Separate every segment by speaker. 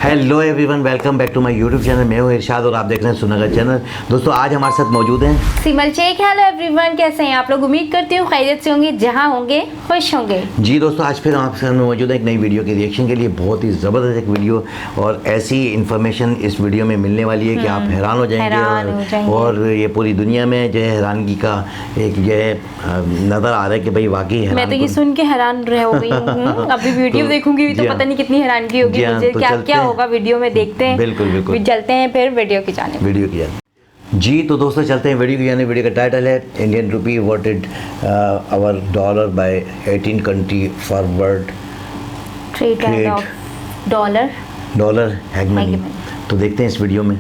Speaker 1: Hello everyone, welcome back to my YouTube channel. मैं हूं इरशाद और आप देख रहे हैं सुनगर चैनल। दोस्तों आज हमारे साथ मौजूद हैं
Speaker 2: सिमल शेख। हेलो एवरीवन, कैसे हैं आप लोग? उम्मीद करती हूँ खैरियत से होंगे, जहाँ होंगे खुश होंगे।
Speaker 1: जी दोस्तों, आज फिर हम आपके सामने मौजूद है एक नई वीडियो के रिएक्शन के लिए। बहुत ही ज़बरदस्त एक वीडियो और ऐसी इन्फॉर्मेशन इस वीडियो में मिलने वाली है कि आप हैरान हो जाएंगे। और ये पूरी दुनिया में जो है हैरानगी का एक जो है नज़र आ रहा है कि भाई वाकई
Speaker 2: मैं तो ये सुन के हैरान रह हो गई हूँ। अभी वीडियो देखूंगी तो पता नहीं कितनी हैरानगी होगी मुझे, क्या होगा वीडियो में। देखते हैं, बिल्कुल चलते हैं फिर वीडियो की जाने।
Speaker 1: जी तो दोस्तों चलते हैं वीडियो की जाने। वीडियो का टाइटल है Indian rupee voted over dollar by 18 country forward trade dollar hegemony. तो देखते हैं इस वीडियो में।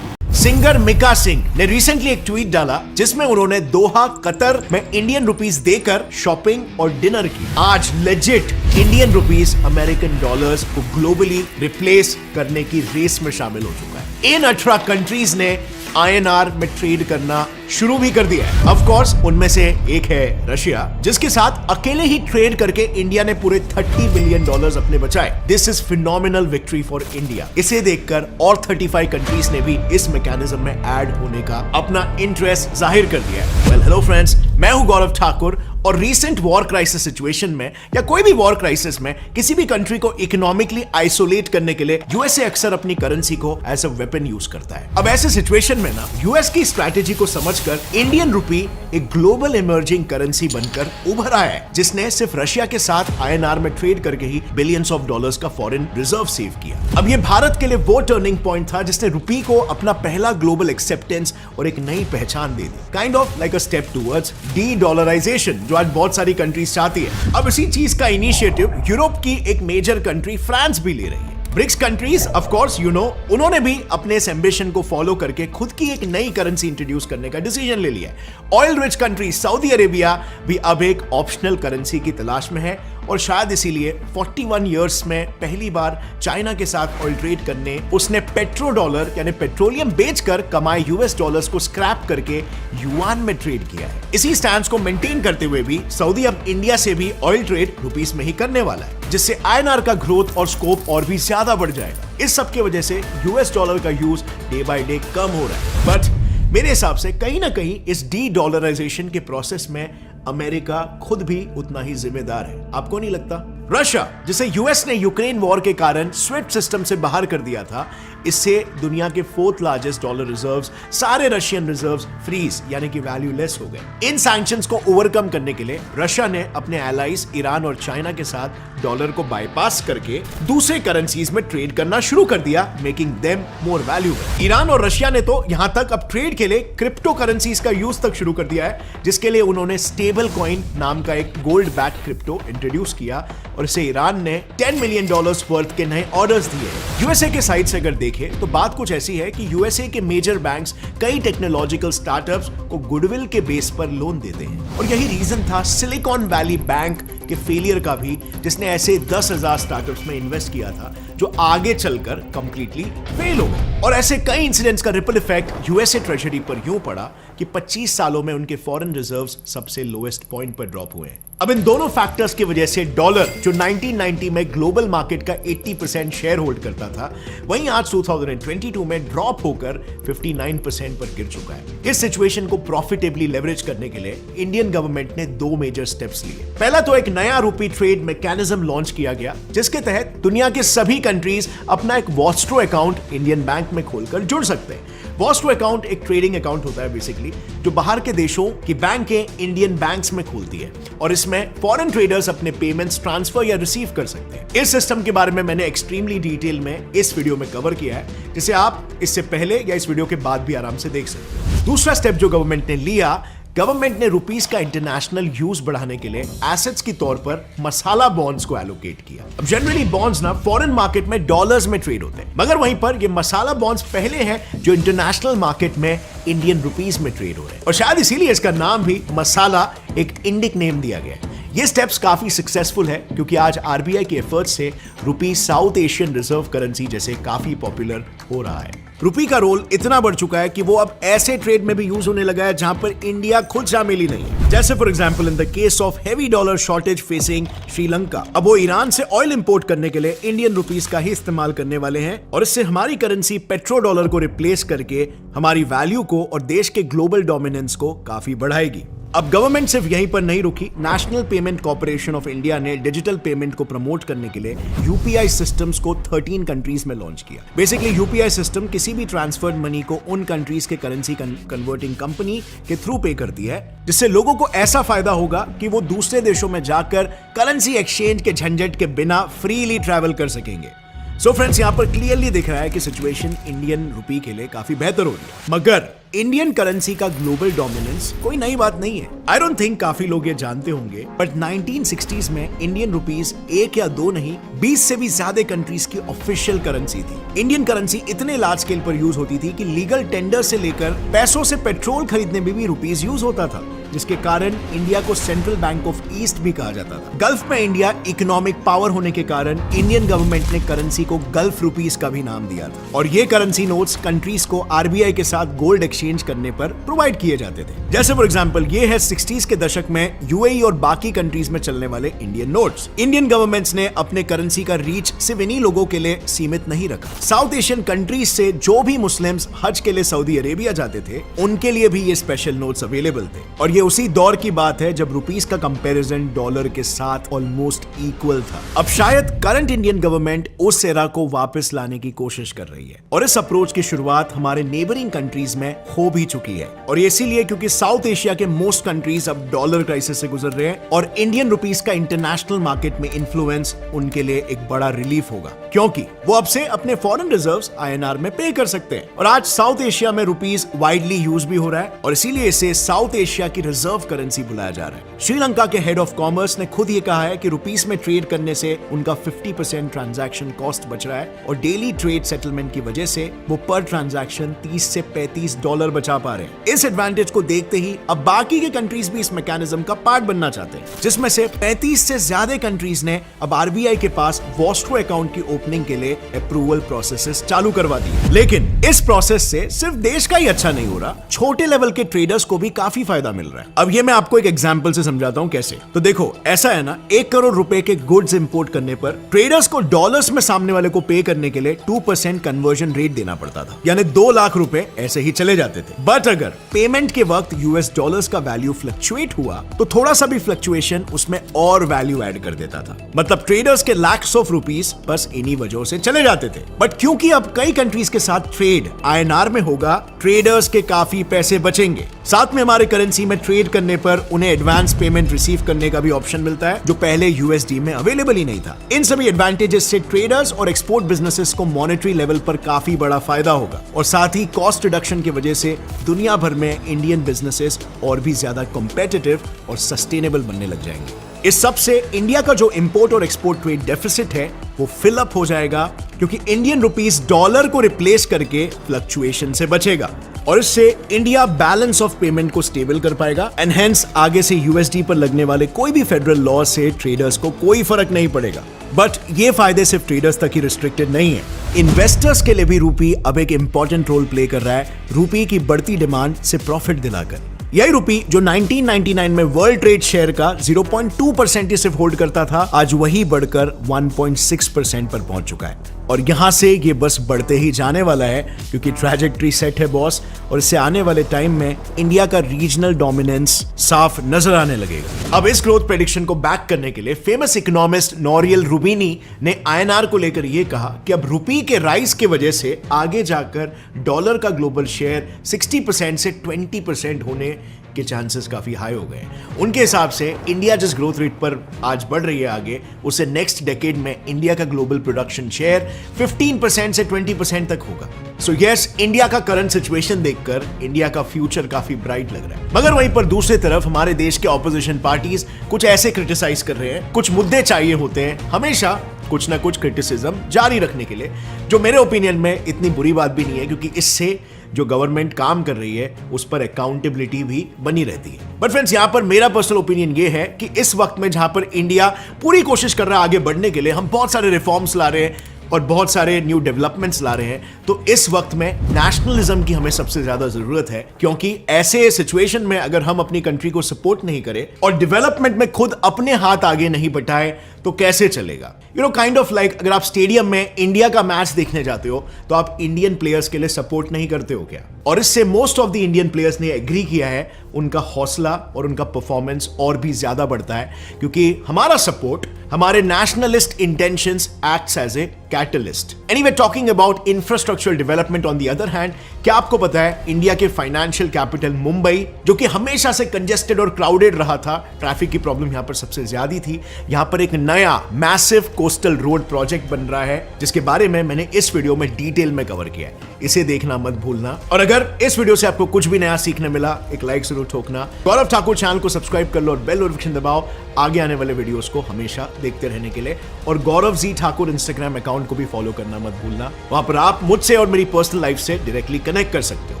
Speaker 3: सिंगर मिका सिंह ने रिसेंटली एक ट्वीट डाला जिसमें उन्होंने दोहा कतर में इंडियन रुपीस देकर शॉपिंग और डिनर की। आज legit Indian rupees American dollars को ग्लोबली रिप्लेस करने की रेस में शामिल हो चुका है। इन 18 कंट्रीज ने INR में ट्रेड करना शुरू भी कर दिया है। ऑफ कोर्स उनमें से एक है रशिया, जिसके साथ अकेले ही ट्रेड करके इंडिया ने पूरे $30 बिलियन अपने बचाए। This is phenomenal victory for India. इसे देखकर और 35 कंट्रीज ने भी इस मैकेनिज्म में ऐड होने का अपना इंटरेस्ट जाहिर कर दिया है। वेल हेलो फ्रेंड्स, मैं हूं गौरव ठाकुर और रीसेंट वॉर क्राइसिस सिचुएशन में या कोई भी वॉर क्राइसिस में किसी भी कंट्री को इकोनॉमिकली आइसोलेट करने के लिए यूएसए अक्सर अपनी करेंसी को एज अ वेपन यूज करता है। अब ऐसे सिचुएशन में ना यूएस की स्ट्रैटेजी को समझकर इंडियन रुपी एक ग्लोबल इमर्जिंग करेंसी बनकर उभर आया है, जिसने सिर्फ रशिया के साथ INR में ट्रेड करके ही बिलियंस ऑफ डॉलर्स का फॉरेन रिजर्व सेव किया। अब ये भारत के लिए वो टर्निंग पॉइंट था जिसने रुपी को अपना पहला ग्लोबल एक्सेप्टेंस और एक नई पहचान दे दी। Kind of like a step towards de-dollarisation जो आज बहुत सारी कंट्रीज चाहती है। अब इसी चीज का इनिशिएटिव यूरोप की एक मेजर कंट्री फ्रांस भी ले रही है। BRICS countries of course you know, उन्होंने भी अपने इस एम्बिशन को फॉलो करके खुद की एक नई करेंसी इंट्रोड्यूस करने का डिसीजन ले लिया है। Oil rich country Saudi Arabia भी अब एक ऑप्शनल करेंसी की तलाश में है और शायद इसीलिए 41 इयर्स में पहली बार चाइना के साथ ऑयल ट्रेड करने उसने पेट्रो डॉलर यानी पेट्रोलियम बेचकर कमाए US डॉलर्स को स्क्रैप करके युआन में ट्रेड किया है। इसी स्टैंड को मेंटेन करते हुए भी सऊदी अब इंडिया से भी ऑयल ट्रेड रुपीस में ही करने वाला है, जिससे INR का ग्रोथ और स्कोप और भी ज्यादा बढ़ जाएगा। इस सब की वजह से US डॉलर का यूज डे बाय डे कम हो रहा है। बट मेरे हिसाब से कहीं ना कहीं इस डी-डॉलराइजेशन के प्रोसेस में अमेरिका खुद भी उतना ही जिम्मेदार है। आपको नहीं लगता? रशिया, जिसे यूएस ने यूक्रेन वॉर के कारण स्विफ्ट सिस्टम से बाहर कर दिया था, इससे दुनिया के 4th लार्जेस्ट डॉलर रिजर्व्स, सारे रशियन रिजर्व्स फ्रीज यानी कि वैल्यूलेस हो गए। इन सैंक्शंस को ओवरकम करने के लिए रशिया ने अपने एलाइज ईरान और चाइना के साथ डॉलर को बाईपास करके दूसरे करेंसीज में ट्रेड करना शुरू कर दिया, making them more valuable. Iran और रशिया ने तो यहां तक अब ट्रेड के लिए क्रिप्टो करेंसीज का यूज तक शुरू कर दिया है, जिसके लिए उन्होंने स्टेबल कॉइन नाम का एक गोल्ड बैक क्रिप्टो इंट्रोड्यूस किया और इसे ईरान ने $10 मिलियन वर्थ के नए ऑर्डर्स दिए। यूएसए के साइड से अगर देखें तो बात कुछ ऐसी है कि यूएसए के मेजर बैंक्स कई टेक्नोलॉजिकल स्टार्टअप्स को गुडविल के बेस पर लोन देते हैं और यही रीजन था सिलिकॉन वैली बैंक के फेलियर का भी, जिसने ऐसे 10,000 स्टार्टअप्स में इन्वेस्ट किया था जो आगे चलकर कंप्लीटली फेल हो गए। और ऐसे कई इंसिडेंट्स का रिपल इफेक्ट यूएसए ट्रेजरी पर यूं पड़ा कि 25 सालों में उनके फॉरेन रिजर्व्स सबसे लोएस्ट पॉइंट पर ड्रॉप हुए हैं। अब इन दोनों फैक्टर्स की वजह से डॉलर जो 1990 में ग्लोबल मार्केट का 80% शेयर होल्ड करता था, वहीं आज 2022 में ड्रॉप होकर 59% पर गिर चुका है। इस सिचुएशन को प्रॉफिटेबली लेवरेज करने के लिए इंडियन गवर्नमेंट ने 2 मेजर स्टेप्स लिए। पहला तो एक नया रुपी ट्रेड मैकेनिज्म लॉन्च किया गया, जिसके तहत दुनिया के सभी कंट्रीज अपना एक वॉस्ट्रो अकाउंट इंडियन बैंक में खोलकर जुड़ सकते हैं। वॉस्ट्रो अकाउंट एक ट्रेडिंग अकाउंट होता है बेसिकली, जो बाहर के देशों की बैंकें इंडियन बैंक्स में खोलती है और इसमें फॉरेन ट्रेडर्स अपने पेमेंट्स ट्रांसफर या रिसीव कर सकते हैं। इस सिस्टम के बारे में मैंने एक्सट्रीमली डिटेल में इस वीडियो में कवर किया है, जिसे आप इससे पहले या इस वीडियो के बाद भी आराम से देख सकते हैं। दूसरा स्टेप जो गवर्नमेंट ने लिया, गवर्नमेंट ने रुपीस का इंटरनेशनल यूज बढ़ाने के लिए एसेट्स की तौर पर मसाला बॉन्ड्स को एलोकेट किया। अब जनरली बॉन्ड्स ना फॉरेन मार्केट में डॉलर्स में ट्रेड होते हैं, मगर वहीं पर ये मसाला बॉन्ड्स पहले हैं जो इंटरनेशनल मार्केट में इंडियन रुपीस में ट्रेड हो रहे हैं और शायद इसीलिए इसका नाम भी मसाला एक इंडिक नेम दिया गया है। ये स्टेप्स काफी सक्सेसफुल है क्योंकि आज आरबीआई के एफर्ट्स से रुपी साउथ एशियन रिजर्व करेंसी जैसे काफी पॉपुलर हो रहा है। रुपी का रोल इतना बढ़ चुका है कि वो अब ऐसे ट्रेड में भी यूज होने लगा है जहां पर इंडिया खुद शामिल ही नहीं है। जैसे for example in the case of heavy dollar shortage facing Sri Lanka, अब वो ईरान से ऑयल इंपोर्ट करने के लिए इंडियन रुपीस का ही इस्तेमाल करने वाले हैं और इससे हमारी करेंसी पेट्रो डॉलर को रिप्लेस करके हमारी वैल्यू को और देश के ग्लोबल डोमिनेंस को काफी बढ़ाएगी। अब गवर्नमेंट सिर्फ यहीं पर नहीं रुकी। National payment corporation of India ने डिजिटल पेमेंट को प्रमोट करने के लिए यूपीआई सिस्टम्स को 13 कंट्रीज में लॉन्च किया। बेसिकली यूपीआई सिस्टम किसी भी ट्रांसफर्ड मनी को उन कंट्रीज के करेंसी कन्वर्टिंग कंपनी के थ्रू पे करती है, जिससे लोगों को ऐसा फायदा होगा कि वो दूसरे देशों में जाकर करेंसी एक्सचेंज के झंझट के बिना फ्रीली ट्रैवल कर सकेंगे। सो फ्रेंड्स, यहां पर क्लियरली दिख रहा है कि सिचुएशन इंडियन रुपी के लिए काफी बेहतर हो रही है। मगर इंडियन करेंसी का ग्लोबल डोमिनेंस कोई नई बात नहीं है। आई डोंट थिंक काफी लोग ये जानते होंगे, बट 1960s में इंडियन रुपीस 1 या 2 नहीं 20 से भी ज्यादा कंट्रीज की ऑफिशियल करेंसी थी। इंडियन करेंसी इतने लार्ज स्केल पर यूज होती थी कि लीगल टेंडर से लेकर पैसों से पेट्रोल खरीदने में भी रुपीस यूज होता था, जिसके कारण इंडिया को सेंट्रल बैंक ऑफ ईस्ट भी कहा जाता था। गल्फ में इंडिया इकोनॉमिक पावर होने के कारण इंडियन गवर्नमेंट ने करेंसी को गल्फ रुपीस का भी नाम दिया था और ये करेंसी नोट्स कंट्रीज को आरबीआई के साथ गोल्ड एक्सचेंज करने पर प्रोवाइड किए जाते थे। जैसे फॉर एग्जांपल ये है 60s के दशक में यूएई और बाकी कंट्रीज में चलने वाले इंडियन नोट्स। इंडियन गवर्नमेंट्स ने अपने करेंसी का रीच सिर्फ इन्हीं लोगों के लिए सीमित नहीं रखा। साउथ एशियन कंट्रीज से जो भी मुस्लिम्स हज के लिए सऊदी अरेबिया जाते थे, उनके लिए भी ये स्पेशल नोट्स अवेलेबल थे और ये उसी दौर की बात है जब रुपीस का कंपैरिजन डॉलर के साथ ऑलमोस्ट इक्वल था। अब शायद करंट इंडियन गवर्नमेंट उस एरा को वापस लाने की कोशिश कर रही है और इस अप्रोच की शुरुआत हमारे नेबरिंग कंट्रीज में हो भी चुकी है और ये इसीलिए क्योंकि साउथ एशिया के मोस्ट कंट्रीज अब डॉलर क्राइसिस से गुजर रहे हैं और इंडियन रुपीस का इंटरनेशनल मार्केट में इन्फ्लुएंस उनके लिए एक बड़ा रिलीफ होगा, क्योंकि वो अब से अपने फॉरेन रिजर्व्स आईएनआर में पे कर सकते हैं। और आज साउथ एशिया में रुपीस वाइडली यूज भी हो रहा है और इसीलिए इसे साउथ एशिया की रिजर्व करेंसी बुलाया जा रहा है। श्रीलंका के हेड ऑफ कॉमर्स ने खुद ये कहा है कि रुपीस में ट्रेड करने से उनका 50% ट्रांजैक्शन कॉस्ट बच रहा है और डेली ट्रेड सेटलमेंट की वजह से वो पर ट्रांजैक्शन 30 से $35 बचा पा रहे हैं। इस एडवांटेज को देखते ही अब बाकी के कंट्रीज भी इस मैकेनिज्म का पार्ट बनना चाहते हैं, जिसमें से 35 से ज्यादा कंट्रीज ने अब आरबीआई के पास वॉस्ट्रो अकाउंट की ओपनिंग के लिए अप्रूवल प्रोसेसेस चालू करवा दी। लेकिन इस प्रोसेस से सिर्फ देश का ही अच्छा नहीं हो रहा, छोटे लेवल के ट्रेडर्स को भी काफी फायदा मिल रहा है। अब ये मैं आपको एक एग्जांपल से समझाता हूं कैसे। तो देखो, ऐसा है ना, 1 करोड़ रुपए के गुड्स इंपोर्ट करने पर ट्रेडर्स को डॉलर्स में सामने वाले को पे करने के लिए 2% कन्वर्जन रेट देना पड़ता था, यानी 2 लाख रुपए ऐसे ही चले जाते थे। बट अगर पेमेंट के वक्त यूएस डॉलर्स का वैल्यू फ्लक्चुएट हुआ तो थोड़ा सा भी फ्लक्चुएशन उसमें और वैल्यू ऐड कर देता था। मतलब ट्रेडर्स के lakhs of rupees बस इन्हीं वजहों से चले जाते थे। बट क्योंकि अब कई कंट्रीज के साथ ट्रेड आईएनआर में होगा, ट्रेडर्स के काफी पैसे बचेंगे। साथ में हमारे करेंसी में ट्रेड करने पर उन्हें एडवांस पेमेंट रिसीव करने का भी ऑप्शन मिलता है, जो पहले यूएसडी में अवेलेबल ही नहीं था। इन सभी एडवांटेजेस से ट्रेडर्स और एक्सपोर्ट बिजनेसेस को मॉनेटरी लेवल पर काफी बड़ा फायदा होगा और साथ ही कॉस्ट रिडक्शन की वजह से दुनिया भर में इंडियन बिजनेसेस और भी ज्यादा कॉम्पिटिटिव और सस्टेनेबल बनने लग जाएंगे। इस सब से इंडिया का जो इंपोर्ट और एक्सपोर्ट ट्रेड डेफिसिट है वो फिल अप हो जाएगा, क्योंकि इंडियन रुपीस डॉलर को रिप्लेस करके फ्लक्चुएशन से बचेगा और इससे इंडिया बैलेंस ऑफ पेमेंट को स्टेबल कर पाएगा एंड हेंस आगे से यूएसडी पर लगने वाले कोई भी फेडरल लॉ से ट्रेडर्स को कोई फर्क नहीं पड़ेगा। बट ये फायदे सिर्फ ट्रेडर्स तक ही रिस्ट्रिक्टेड नहीं है, इन्वेस्टर्स के लिए भी रूपी अब एक इंपॉर्टेंट रोल प्ले कर रहा है, रूपी की बढ़ती डिमांड से प्रॉफिट दिलाकर। यही रूपी जो 1999 में वर्ल्ड ट्रेड शेयर का 0.2% ही सिर्फ होल्ड करता था, आज वही बढ़कर 1.6% पर पहुंच चुका है और यहां से ये बस बढ़ते ही जाने वाला है, क्योंकि ट्रैजेक्टरी सेट है बॉस और इससे आने वाले टाइम में इंडिया का रीजनल डोमिनेंस साफ नजर आने लगेगा। अब इस ग्रोथ प्रेडिक्शन को बैक करने के लिए फेमस इकोनॉमिस्ट नोरियल रूबिनी ने आईएनआर को लेकर यह कहा कि अब रुपी के राइज की वजह से आगे जाकर डॉलर का ग्लोबल शेयर 60% से 20% होने के चांसेस काफी हाई हो गए। उनके हिसाब से इंडिया जिस ग्रोथ रेट पर आज बढ़ रही है आगे, उससे नेक्स्ट डेकेड में इंडिया का ग्लोबल प्रोडक्शन शेयर 15% से 20% तक होगा। सो यस, इंडिया का करंट सिचुएशन देखकर इंडिया का फ्यूचर काफी ब्राइट लग रहा है। मगर वहीं पर दूसरी तरफ हमारे देश के ऑपोजिशन पार्टीज कुछ ऐसे क्रिटिसाइज कर रहे हैं, कुछ मुद्दे चाहिए होते हैं हमेशा कुछ ना कुछ क्रिटिसिज्म जारी रखने के लिए, जो मेरे ओपिनियन में इतनी बुरी बात भी नहीं है, क्योंकि इससे जो गवर्नमेंट काम कर रही है उस पर अकाउंटेबिलिटी भी बनी रहती है। बट फ्रेंड्स, यहां पर मेरा पर्सनल ओपिनियन ये है कि इस वक्त में जहां पर इंडिया पूरी कोशिश कर रहा है आगे बढ़ने के लिए, हम बहुत सारे रिफॉर्म्स ला रहे हैं, और बहुत सारे न्यू डेवलपमेंट्स ला रहे हैं, तो इस वक्त में नेशनलिज्म की हमें सबसे ज्यादा जरूरत है, क्योंकि ऐसे सिचुएशन में अगर हम अपनी कंट्री को सपोर्ट नहीं करें और डेवलपमेंट में खुद अपने हाथ आगे नहीं बढ़ाए तो कैसे चलेगा। You know, kind of like अगर आप स्टेडियम में इंडिया का मैच देखने जाते हो तो आप इंडियन प्लेयर्स के लिए सपोर्ट नहीं करते हो क्या? और इससे most of the Indian players ने एग्री किया है, उनका हौसला और उनका परफॉर्मेंस और भी ज्यादा बढ़ता है, क्योंकि हमारा सपोर्ट हमारे nationalist intentions acts as a catalyst. Anyway, talking about infrastructural development on the other hand, क्या आपको पता है इंडिया के फाइनेंशियल कैपिटल मुंबई, जो कि हमेशा से कंजेस्टेड और क्राउडेड रहा था, ट्रैफिक की प्रॉब्लम यहां पर सबसे ज्यादा थी, यहां पर एक नया मैसिव कोस्टल रोड प्रोजेक्ट बन रहा है, जिसके बारे में मैंने इस वीडियो में डिटेल में कवर किया है। इसे देखना मत भूलना। और अगर इस वीडियो से आपको कुछ भी नया सीखने मिला, एक लाइक जरूर ठोकना। गौरव ठाकुर चैनल को सब्सक्राइब कर लो और बेल नोटिफिकेशन दबाओ आगे आने वाले वीडियोस को हमेशा देखते रहने के लिए। और गौरव जी ठाकुर इंस्टाग्राम अकाउंट को भी फॉलो करना मत भूलना, वहां पर आप मुझसे और मेरी पर्सनल लाइफ से डायरेक्टली कनेक्ट कर सकते हो।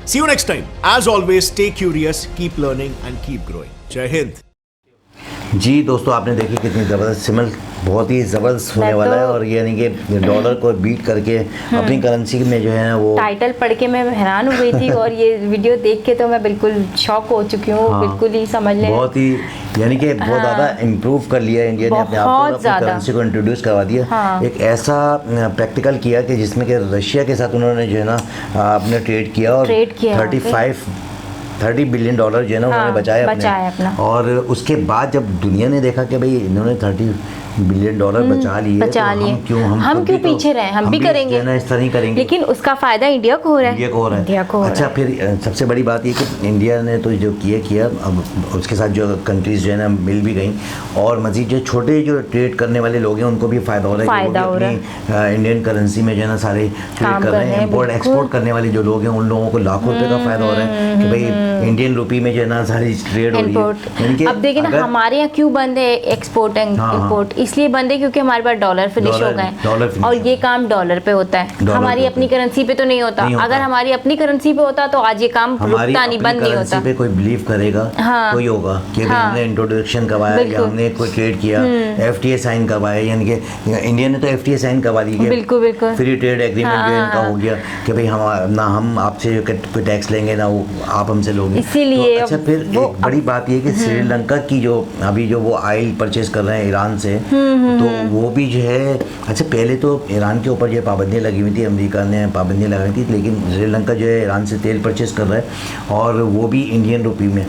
Speaker 3: See you next time. As always, stay curious, keep learning and keep growing. जय हिंद।
Speaker 1: जी दोस्तों, आपने देखी कितनी ज़बरदस्त सिमल, बहुत ही ज़बरदस्त होने वाला है। और यानी कि डॉलर को बीट करके अपनी करेंसी में जो है ना वो
Speaker 2: टाइटल पढ़ के मैं हैरान हो गई थी और ये वीडियो देख के तो मैं बिल्कुल शॉक हो चुकी हूँ।
Speaker 1: हाँ,
Speaker 2: बिल्कुल ही समझ लें,
Speaker 1: बहुत ही यानी कि बहुत ज़्यादा इम्प्रूव कर लिया इंडिया ने अपने आप को, अपनी करेंसी को इंट्रोड्यूस करवा दिया।
Speaker 2: हाँ।
Speaker 1: एक ऐसा प्रैक्टिकल किया कि जिसमें कि रशिया के साथ उन्होंने जो है ना अपने ट्रेड किया और 30 बिलियन डॉलर जो है ना उन्होंने बचाया अपना। और उसके बाद जब दुनिया ने देखा कि भाई इन्होंने 30 बिलियन डॉलर बचा लिए, तो हम क्यों पीछे रहे, हम भी करेंगे ना, इस तरह ही करेंगे।
Speaker 2: लेकिन उसका फायदा इंडिया को हो रहा है।
Speaker 1: अच्छा, फिर सबसे बड़ी बात ये कि इंडिया ने तो जो किया अब उसके साथ जो कंट्रीज जो है ना मिल भी गई, और मजीद जो छोटे जो ट्रेड करने वाले लोग हैं उनको भी फायदा हो रहा है। इंडियन करेंसी में जो है ना सारे ट्रेड कर रहे हैं। इम्पोर्ट एक्सपोर्ट करने वाले जो लोग हैं उन लोगों को लाखों रुपए का फायदा हो रहा है कि भाई इंडियन रुपी में जो है ना सारी ट्रेड हो रही है।
Speaker 2: अब देखिए ना, हमारे यहाँ क्यों बंद है एक्सपोर्ट एंड इम्पोर्ट? इसलिए बंद है क्योंकि हमारे पास डॉलर फिनिश हो गए और ये काम डॉलर पे होता है, हमारी अपनी करेंसी पे तो नहीं होता। अगर हमारी अपनी करेंसी पे होता तो आज ये काम रुकता नहीं, बंद नहीं होता।
Speaker 1: पे कोई बिलीव करेगा, कोई होगा कि हमने इंट्रोडक्शन करवाया या हमने कोई ट्रेड किया, एफटीए साइन करवाया, यानी कि इंडिया ने तो एफटीए साइन करवा दी है,
Speaker 2: बिल्कुल बिल्कुल
Speaker 1: फ्री ट्रेड एग्रीमेंट जो इनका हो गया कि भाई हम आपसे कोई टैक्स लेंगे ना आप हमसे लोगे।
Speaker 2: इसीलिए
Speaker 1: अच्छा, फिर एक बड़ी बात ये कि श्रीलंका की जो अभी जो वो ऑयल परचेज कर रहे हैं ईरान से, तो वो भी जो है, अच्छा पहले तो ईरान के ऊपर जो पाबंदियाँ लगी हुई थी, अमेरिका ने पाबंदियाँ लगाई थी, लेकिन श्रीलंका जो है ईरान से तेल परचेज कर रहा है और वो भी इंडियन रुपीज़ में,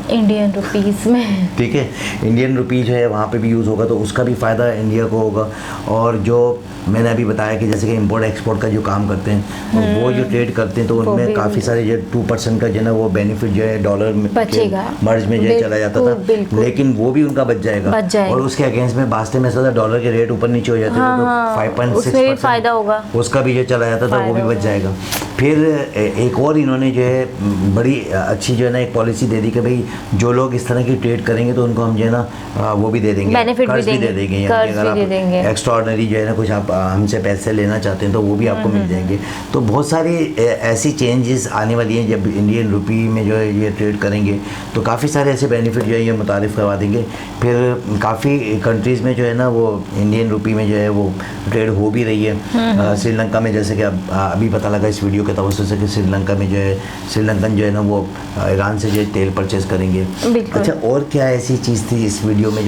Speaker 1: ठीक है, इंडियन रुपी जो है वहाँ पे भी यूज़ होगा, तो उसका भी फ़ायदा इंडिया को होगा। और जो मैंने अभी बताया कि जैसे कि इंपोर्ट एक्सपोर्ट का जो काम करते हैं, वो जो ट्रेड करते हैं, तो उनमें काफ़ी सारे जो 2% का जो है ना वो बेनिफिट जो है डॉलर मर्ज में जो है चला जाता था, लेकिन वो भी उनका बच जाएगा। और उसके अगेंस्ट में वास्ते में ज़्यादा डॉलर के रेट ऊपर नीचे हो जाते थे, तो 5.6% फायदा होगा, उसका भी जो चला जाता था वो भी बच जाएगा। फिर एक और इन्होंने जो है बड़ी अच्छी जो है ना एक पॉलिसी दे दी कि भाई जो लोग इस तरह की ट्रेड करेंगे तो उनको हम जो है ना वो भी दे देंगे, कर्ज भी दे देंगे, अगर आप एक्स्ट्राऑर्डिनरी जो है ना कुछ आप हमसे पैसे लेना चाहते हैं तो वो भी आपको मिल जाएंगे। तो बहुत सारी ऐसी चेंजेस आने वाली हैं जब इंडियन रुपी में जो है ये ट्रेड करेंगे, तो काफ़ी सारे ऐसे बेनिफिट जो है ये मुतारिफ करवा देंगे। फिर काफ़ी कंट्रीज़ में जो है ना वो इंडियन रुपी में जो है वो ट्रेड हो भी रही है। श्रीलंका में जैसे कि अभी पता लगा इस वीडियो के तवज्जो से कि श्रीलंका में जो है श्रीलंकन जो है ना वो ईरान से जो है तेल परचेज करेंगे। अच्छा, और क्या ऐसी चीज़ थी इस वीडियो में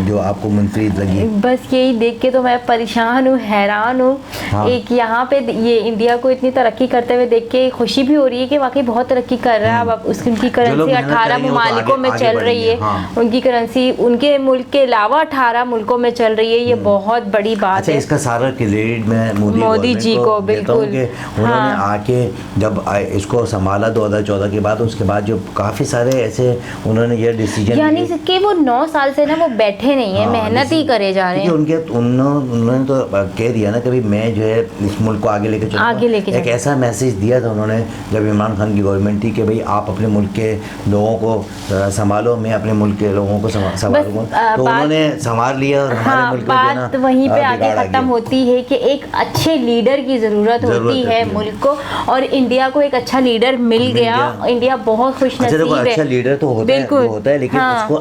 Speaker 1: जो आपको मुनफरिद लगी?
Speaker 2: बस यही देख के तो मैं परेशान हूँ, हैरान हूँ। हाँ। एक यहाँ पे ये इंडिया को इतनी तरक्की करते हुए देख के खुशी भी हो रही है कि वाकई बहुत तरक्की कर रहा है। अब उनकी करेंसी 18 ममालिकों में चल रही है। हाँ। उनकी करेंसी उनके मुल्क के अलावा 18 मुल्कों में चल रही है, ये बहुत बड़ी बात है।
Speaker 1: इसका सारा क्रेडिट मैं मोदी जी को बिल्कुल, उन्होंने आके जब इसको संभाला 2014 के बाद, उसके बाद जो काफ़ी सारे ऐसे उन्होंने ये डिसीजन,
Speaker 2: यानी कि वो 9 साल से ना वो बैठे नहीं है, मेहनत ही करे जा रहे हैं।
Speaker 1: उन्होंने तो कह दिया ना कि मैं जो है इस मुल्क को आगे लेके चलूंगा। एक ऐसा मैसेज दिया था उन्होंने जब इमरान खान की गवर्नमेंट थी कि भाई आप अपने मुल्क के लोगों को संभालो, मैं अपने मुल्क के लोगों को संभालूंगा। तो उन्होंने संभाल लिया और
Speaker 2: हाँ,
Speaker 1: मुल्क में जो है ना
Speaker 2: बात वहीं पे आके
Speaker 1: बिगाड़ आ
Speaker 2: खत्म
Speaker 1: गया।
Speaker 2: होती है कि एक अच्छे लीडर की जरूरत होती है मुल्क को, और इंडिया को एक अच्छा लीडर मिल गया। इंडिया बहुत खुश
Speaker 1: अच्छा देखो,
Speaker 2: नसीब है।
Speaker 1: अच्छा लीडर तो होता है,
Speaker 2: बिल्कुल
Speaker 1: वो होता है, लेकिन
Speaker 2: हाँ।
Speaker 1: उसको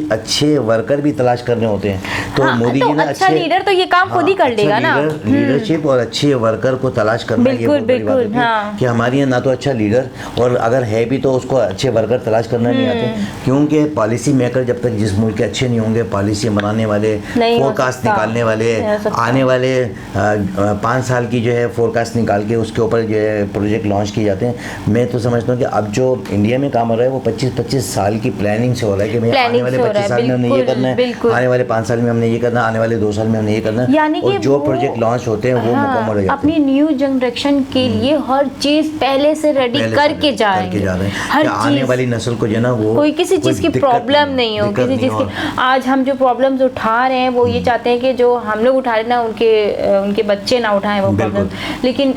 Speaker 1: अच्छे वर्कर भी तलाश करने होते हैं। तो
Speaker 2: हाँ,
Speaker 1: मोदी
Speaker 2: तो
Speaker 1: जी ने
Speaker 2: अच्छा लीडर तो ये काम खुद ही कर लेगा ना।
Speaker 1: लीडरशिप और अच्छे वर्कर को तलाश करना, ये बहुत बड़ी बात होती है कि हमारे यहाँ ना तो अच्छा लीडर, और अगर है भी तो उसको अच्छे वर्कर तलाश करना नहीं आते, क्योंकि पॉलिसी मेकर जब तक जिस मुल्क के अच्छे नहीं होंगे, पॉलिसी बनाने वाले, फोरकास्ट निकालने वाले, आने वाले 5 साल की जो है फोरकास्ट निकाल के उसके ऊपर जो है प्रोजेक्ट लॉन्च किए जाते हैं। मैं तो समझता हूँ कि अब जो इंडिया में काम हो रहा है वो 25-25 साल की प्लानिंग से हो रहा है कि भाई आने वाले 25 साल में हमने ये करना है, आने वाले 5 साल में हमने ये करना है, आने वाले 2 साल में हमने ये करना है,
Speaker 2: यानी
Speaker 1: और
Speaker 2: कि
Speaker 1: जो प्रोजेक्ट लॉन्च होते हैं वो मुकम्मल हो जाते हैं।
Speaker 2: अपनी न्यू जनरेशन के लिए हर चीज पहले से रेडी करके जा रहे हैं।
Speaker 1: हर आने वाली नस्ल को जो है ना वो
Speaker 2: कोई किसी चीज की प्रॉब्लम नहीं हो, किसी चीज की। आज हम जो प्रॉब्लम्स उठा रहे हैं वो ये चाहते हैं कि जो हम लोग उठा रहे हैं ना उनके बच्चे ना उठाएं वो प्रॉब्लम। लेकिन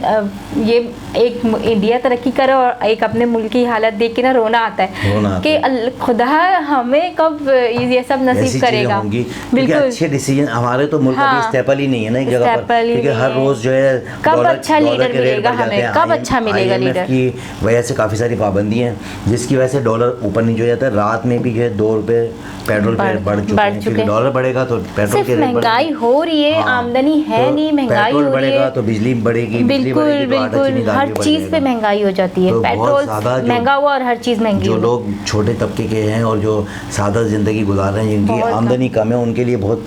Speaker 2: ये एक इंडिया तरक्की करे और एक अपने मुल्क की हालत देख के ना रोना आता है कि खुदा हमें कब ये सब नसीब करेगा।
Speaker 1: बिल्कुल अच्छे डिसीजन, हमारे तो मुल्क का स्टेपल ही नहीं है ना एक जगह पर, क्योंकि हर रोज जो है
Speaker 2: कब अच्छा लीडर मिलेगा हमें, कब अच्छा मिलेगा लीडर
Speaker 1: की वजह से काफी सारी पाबंदी हैं, जिसकी वजह से डॉलर ऊपर नहीं जो जाता है। रात में भी जो है 2 रुपए पेट्रोल पे बढ़ चुके हैं, क्योंकि डॉलर बढ़ेगा तो पेट्रोल के रेट
Speaker 2: महंगाई हो रही है, आमदनी है नहीं, महंगाई हो रही है
Speaker 1: तो बिजली बढ़ेगी,
Speaker 2: बिल्कुल बिल्कुल हर चीज पे महंगाई हो जाती है। पेट्रोल महंगा हुआ और हर चीज महंगी।
Speaker 1: जो लोग छोटे तबके के हैं और जो सादा जिंदगी गुजार रहे हैं, जिनकी आमदनी कम है, उनके लिए बहुत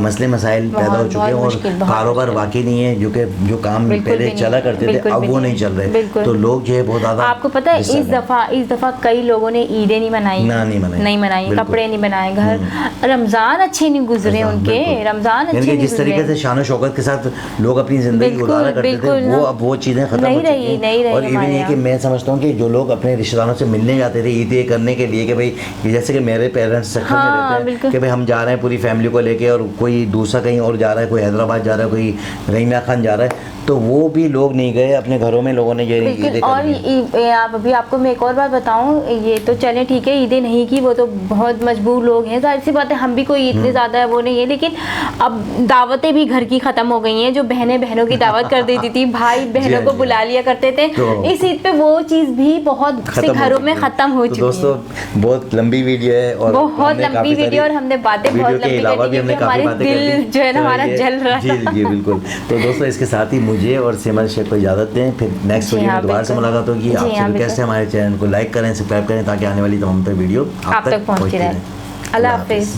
Speaker 1: मसले मसाइल पैदा हो चुके हैं, और कारोबार वाकई नहीं है, जो काम पहले चला करते थे अब वो नहीं चल रहे, तो लोग जो है बहुत ज्यादा।
Speaker 2: आपको पता है इस दफा कई लोगों ने ईदें नहीं मनाई, कपड़े नहीं बनाए, घर रमजान अच्छे नहीं गुजरे उनके, रमजान अच्छे नहीं
Speaker 1: जिस तरीके से शान शौकत के साथ लोग अपनी जिंदगी गुजारा करते थे वो अब वो चीजें खत्म हो चुकी हैं। और इवन ये कि मैं समझता हूँ कि जो लोग अपने रिश्तेदारों से मिलने जाते थे ईदें करने के लिए, कि भाई जैसे कि मेरे पेरेंट्स सेक्टर में रहते हैं कि भाई हम जा रहे हैं पूरी फैमिली को लेके, और कोई दूसरा कहीं और जा रहा है, कोई हैदराबाद जा रहा है, कोई रहीमा खान जा रहा है, तो वो भी लोग नहीं गए अपने घरों में, लोगों ने ये ईदें। और
Speaker 2: अभी आपको मैं एक और बात बताऊं, ये तो चले ठीक है ईदें नहीं की, वो तो बहुत मजबूर लोग हैं, जाहिर सी बात है, हम भी कोई इतने ज़्यादा है वो नहीं है, लेकिन अब दावतें भी घर की ख़त्म हो गई हैं। जो बहनें बहनों की दावत कर देती थी, भाई बहनों को बुला लिया करते थे, इस ईद पे वो चीज़ भी बहुत से घरों में ख़त्म हो चुकी है।
Speaker 1: दोस्तों बहुत लंबी वीडियो है, और
Speaker 2: बहुत लंबी वीडियो, और हमने बातें बहुत लंबी कर दी, हमारे दिल जो है ना हमारा जल रहा है।
Speaker 1: जी बिल्कुल। तो दोस्तों इसके साथ ही मुझे और सिमर शेख को इजाज़त दें, फिर नेक्स्ट वीडियो में दोबारा से मुलाकात होगी। आप सभी कैसे हमारे चैनल को लाइक करें, सब्सक्राइब करें, ताकि आने वाली तमाम वीडियो आप तक पहुंचती रहे।
Speaker 2: अल्लाह हाफिज़।